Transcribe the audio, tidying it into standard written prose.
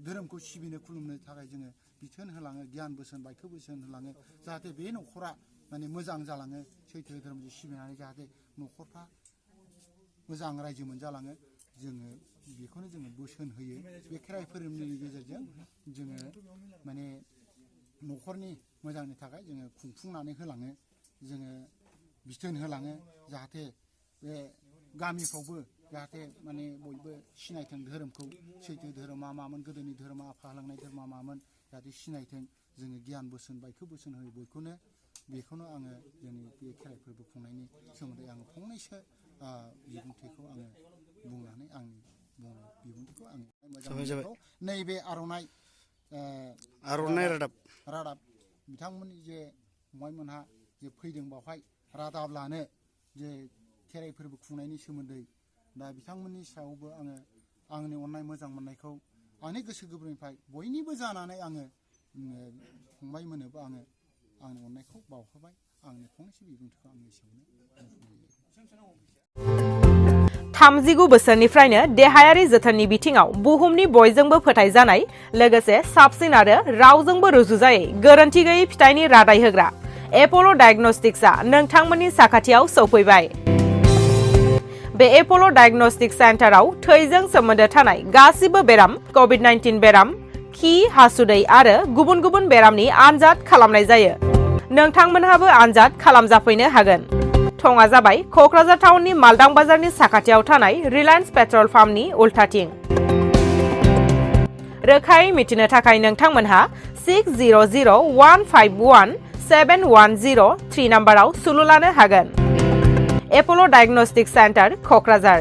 धोरोमखौ सिबिनो खुलुमनो थाखाय जोङो बिथोन होलाङो गियान बोसोन बायखो बोसोन होलाङो जाहाथे बे न'खरा माने मोजां जालाङो सैथो धोरोमजों सिबिनानै जाहाथे न'खरफ्रा मोजां रायजो मोनजालाङो जोङो बेखौनो जोङो बोसोन होयो बे खेराइ फोरबोनि गेजेरजों जोङो माने न'खरनि मोजांनि थाखाय जोङो खुंफुंनानै होलाङो जोङो बिथोन होलाङो जाहाथे बे गामिफ्रावबो जाहाथे माने बयबो सिनायथों धोरोमखौ सैथो धोरोमा मामोन गोदोनि धोरोमा आफा होलांनाय धोरोमा मामोन जाहाथे सिनायथों जोङो गियान बोसोन बायखो बोसोन होयो बयखौनो बेखौनो आङो जोंनि बे खेराइ फोरबो खुंनायनि सोमोन्दै आङो फंनैसो बिबुंथिखौ आङो बुंनानै आंनि बिबुंथिखौ आङो मोजां नैबे आर'नाइ रादाब बिथांमोननि जे फंबायमोनहा जे फैदों बावहाय रादाब लानो जे खेराइ फोरबो खुंनायनि सोमोन्दै दा बिथांमोननि सायावबो आङो आंनि अननाय मोजां मोननायखौ आंनि गोसो गोरबोनिफ्राय बयनिबो जानानै आङो फंबायमोननोबो आङो आंनि अननायखौ बावहोबाय आंनि फंनैसो बिबुंथिखौ आंनि एसेयावनो 39 बोसोरनिफ्रायनो देहायारि जोथोननि बिथिङाव बुहुमनि बयजोंबो फोथायजानाय लोगोसे साबसिन आरो रावजोंबो रुजुजायै गोरोन्थि गैयै फिथाइनि रादाय होग्रा एप'ल' डायग्नोस्टिक्सआ नोंथांमोननि साखाथियाव सौफैबाय। बे एप'ल' डायग्नोस्टिक सेन्टाराव थैजों सोमोन्दो थानाय गासिबो बेराम कभिड-19 बेराम खि हासुदै आरो गुबुन गुबुन बेरामनि आनजाद खालामनाय जायो। नोंथांमोनहाबो आनजाद खालामजाफैनो हागोन। थङा जाबाय क'क्राझार टाउननि मालदां बाजारनि साखाथियाव थानाय रिलायन्स पेट्रल पाम्पनि उल्थाथिं। रोखायै मिथिनो थाखाय नोंथांमोनहा 6001517103 नाम्बाराव सुलु लानो हागोन। एप'ल' डायग्नोस्टिक सेन्टार क'क्राझार।